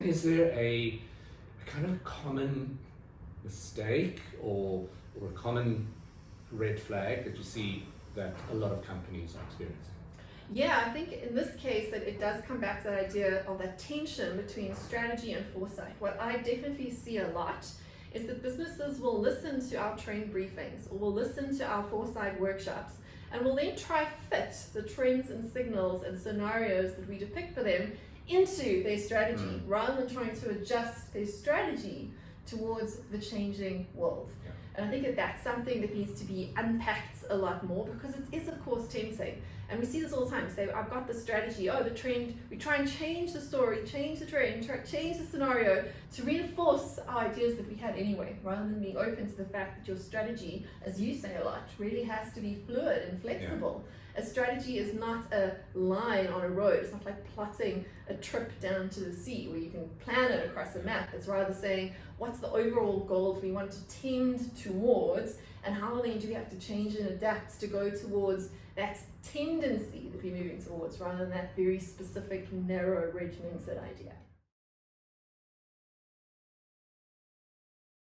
Is there a kind of common mistake or a common red flag that you see that a lot of companies are experiencing? Yeah, I think in this case that it does come back to that idea of that tension between strategy and foresight. What I definitely see a lot is that businesses will listen to our trend briefings or will listen to our foresight workshops and will then try fit the trends and signals and scenarios that we depict for them into their strategy rather than trying to adjust their strategy towards the changing world. Yeah. And I think that that's something that needs to be unpacked a lot more, because it is of course tempting. And we see this all the time. Say, I've got the strategy, the trend, we try and change the story, change the trend, change the scenario to reinforce our ideas that we had anyway, rather than being open to the fact that your strategy, as you say a lot, really has to be fluid and flexible. Yeah. A strategy is not a line on a road. It's not like plotting a trip down to the sea where you can plan it across a map. It's rather saying, what's the overall goal that we want to tend towards, and how then do we have to change and adapt to go towards that tendency that we're moving towards, rather than that very specific, narrow, regimented idea.